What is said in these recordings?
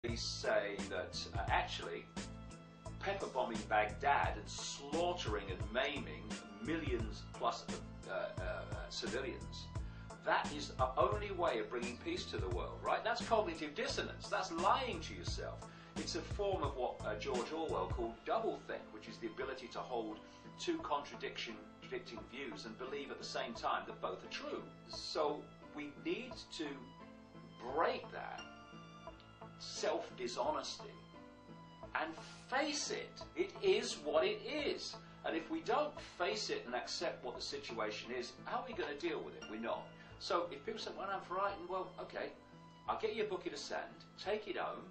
They say that actually pepper bombing Baghdad and slaughtering and maiming millions plus civilians, that is the only way of bringing peace to the world, right? That's cognitive dissonance. That's lying to yourself. It's a form of what George Orwell called doublethink, which is the ability to hold two contradicting views and believe at the same time that both are true. So we need to break that self-dishonesty and face it. It is what it is. And if we don't face it and accept what the situation is, how are we going to deal with it? We're not. So if people say, well, I'm frightened, well, okay, I'll get you a bucket of sand, take it home,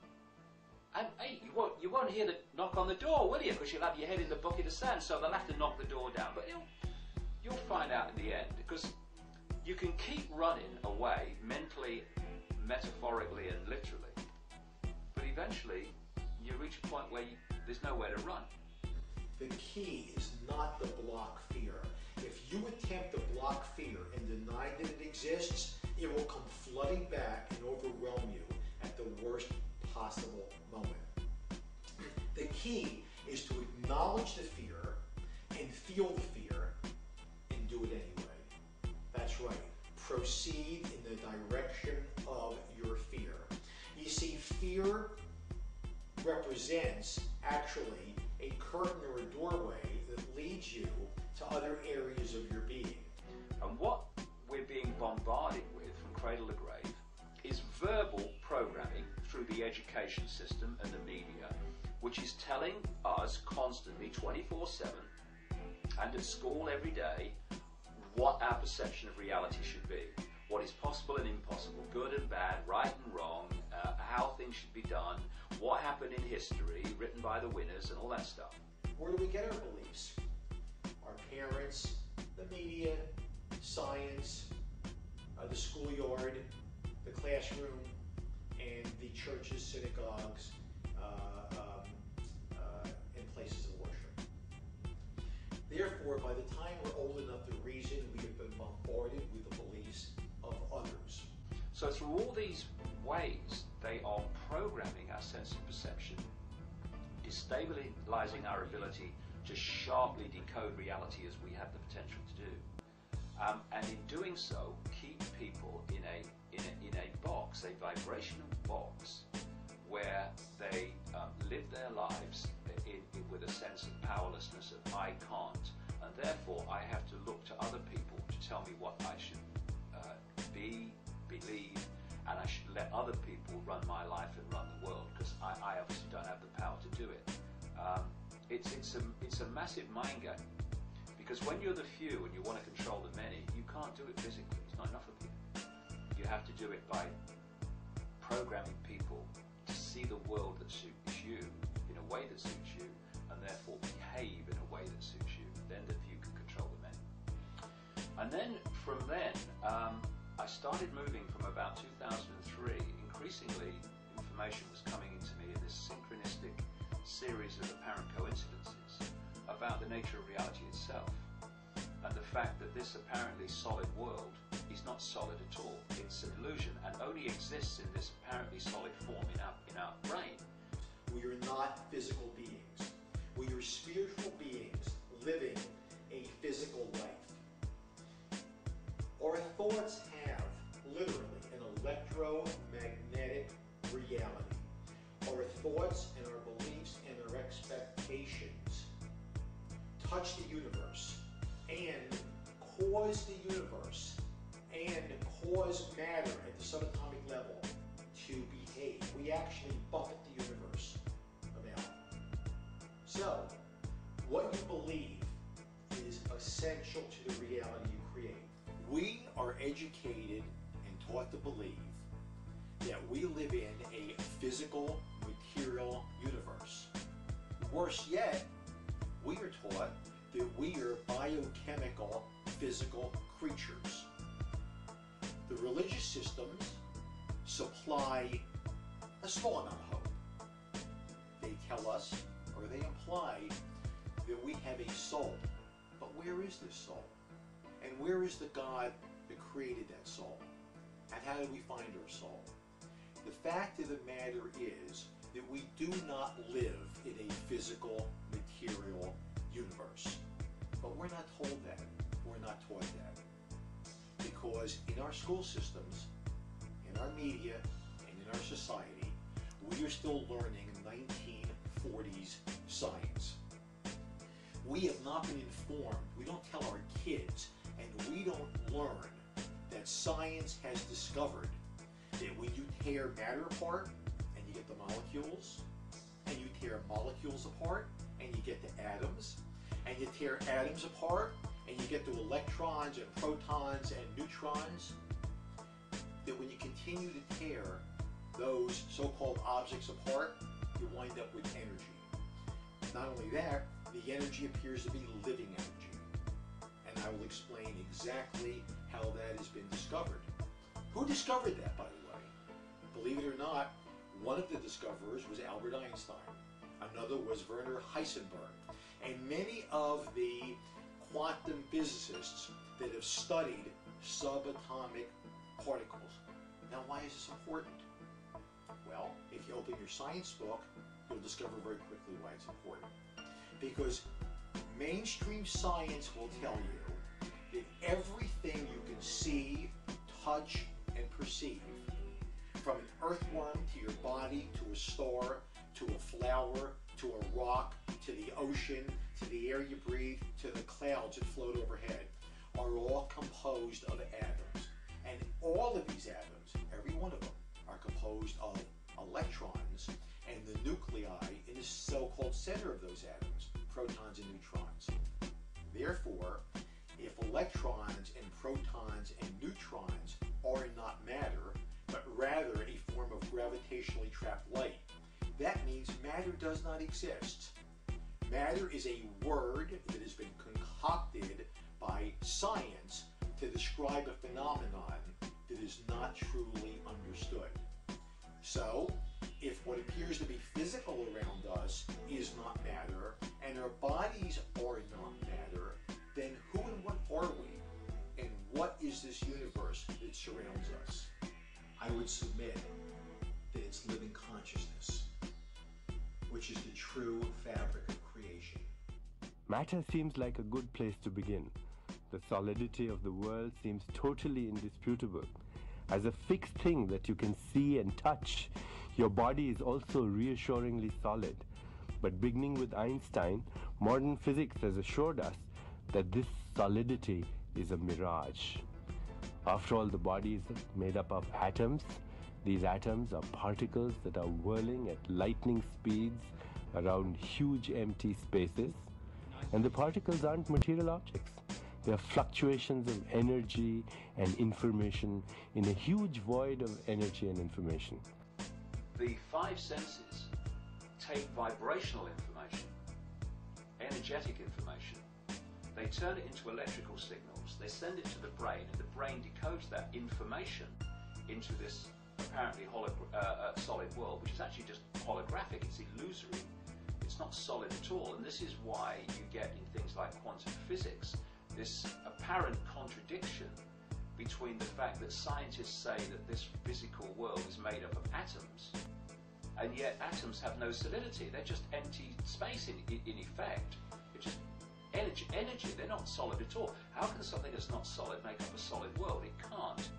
and hey, you won't hear the knock on the door, will you? Because you'll have your head in the bucket of sand, so they'll have to knock the door down. But you'll find out in the end, because you can keep running away mentally, metaphorically, and literally, but eventually you reach a point where there's nowhere to run. The key is not to block fear. If you attempt to block fear and deny that it exists, it will come flooding back and overwhelm you at the worst possible moment. The key is to acknowledge the fear and feel the fear and do it anyway. That's right. Proceed in the direction of your fear. You see, fear represents actually a curtain or a doorway that leads you to other areas of your being. And what we're being bombarded with from cradle to grave is verbal programming through the education system and the media, which is telling us constantly, 24/7, and at school every day, what our perception of reality should be. What is possible and impossible, good and bad, right and wrong, how things should be done, what happened in history, written by the winners, and all that stuff. Where do we get our beliefs? Our parents, the media, science, the schoolyard, the classroom, and the churches, synagogues, and places of worship. Therefore, by the time we're old enough to reason, we have been bombarded with the beliefs of others. So through all these ways, they are programming our sense of perception, destabilizing our ability to sharply decode reality as we have the potential to do. And in doing so, keep people in a box, a vibrational box, where they live their lives with a sense of powerlessness, of I can't, and therefore I have to look to other people to tell me what I should believe, and I should let other people run my life and run the world, because I obviously don't have the power to do it. It's a massive mind game, because when you're the few and you want to control the many, you can't do it physically. It's not enough of you. You have to do it by programming people to see the world that suits you in a way that suits you, and therefore behave in a way that suits you. Then the few can control the many. And then from then, I started moving from about 2003. Increasingly, information was coming into me in this synchronistic series of apparent coincidences about the nature of reality itself, and the fact that this apparently solid world is not solid at all. It's an illusion and only exists in this apparently solid form in our brain. We are not physical beings. We are spiritual beings living a physical life. Our thoughts have literally an electromagnetic reality. Our thoughts and our beliefs and our expectations touch the universe and cause the universe and cause matter at the subatomic level to behave. We actually buffet the universe about. So, what you believe is essential to the reality you create. We are educated and taught to believe that we live in a physical, material universe. Worse yet, we are taught that we are biochemical, physical creatures. The religious systems supply a small amount of hope. They tell us, or they imply, that we have a soul. But where is this soul? And where is the God that created that soul? And how do we find our soul? The fact of the matter is that we do not live in a physical, material universe. But we're not told that. We're not taught that. Because in our school systems, in our media, and in our society, we are still learning 1940s science. We have not been informed. We don't tell our kids, and we don't learn that science has discovered that when you tear matter apart and you get the molecules, and you tear molecules apart and you get the atoms, and you tear atoms apart and you get the electrons and protons and neutrons, that when you continue to tear those so-called objects apart, you wind up with energy. Not only that, the energy appears to be living energy. And I will explain exactly how that has been discovered. Who discovered that, by the way? Believe it or not, one of the discoverers was Albert Einstein. Another was Werner Heisenberg. And many of the quantum physicists that have studied subatomic particles. Now, why is this important? Well, if you open your science book, you'll discover very quickly why it's important. Because mainstream science will tell you that everything you can see, touch, and perceive, from an earthworm to your body, to a star, to a flower, to a rock, to the ocean, to the air you breathe, to the clouds that float overhead, are all composed of atoms. And all of these atoms, every one of them, are composed of electrons and the nuclei in the so-called center of those atoms, protons and neutrons. Therefore, if electrons and protons and neutrons are not matter, but rather a form of gravitationally trapped light, that means matter does not exist. Matter is a word that has been concocted by science to describe a phenomenon that is not truly understood. So, if what appears to be physical around us is not matter, and our bodies are not matter, then who and what are we? And what is this universe that surrounds us? I would submit that it's living consciousness, which is the true fabric of creation. Matter seems like a good place to begin. The solidity of the world seems totally indisputable. As a fixed thing that you can see and touch, your body is also reassuringly solid. But beginning with Einstein, modern physics has assured us that this solidity is a mirage. After all, the body is made up of atoms. These atoms are particles that are whirling at lightning speeds around huge empty spaces. And the particles aren't material objects. They are fluctuations of energy and information in a huge void of energy and information. The five senses take vibrational information, energetic information. They turn it into electrical signals. They send it to the brain, and the brain decodes that information into this apparently solid world, which is actually just holographic. It's illusory. It's not solid at all. And this is why you get in things like quantum physics this apparent contradiction between the fact that scientists say that this physical world is made up of atoms, and yet atoms have no solidity. They're just empty space in effect. It's just energy. They're not solid at all. How can something that's not solid make up a solid world? It can't.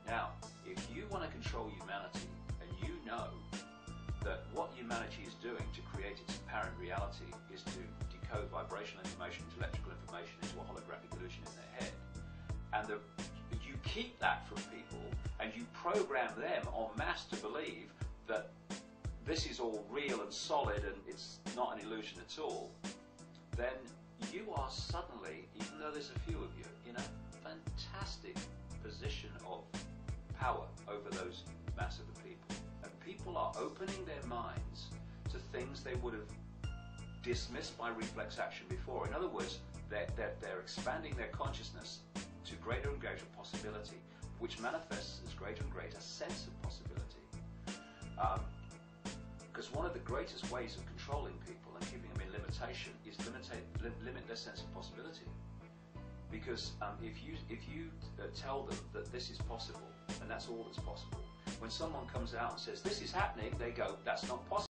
Now, if you want to control humanity, and you know that what humanity is doing to create its apparent reality is to decode vibrational information into electrical information into a holographic illusion in their head, and you keep that from people, and you program them en masse to believe that this is all real and solid and it's not an illusion at all, then you are suddenly, even though there's a few of you, in a fantastic position of power over those mass of the people. And people are opening their minds to things they would have dismissed by reflex action before. In other words, they're expanding their consciousness to greater and greater possibility, which manifests as greater and greater sense of possibility. Because one of the greatest ways of controlling people and keeping them in limitation is limit their sense of possibility. Because if you tell them that this is possible, and that's all that's possible, When someone comes out and says, this is happening, they go, that's not possible.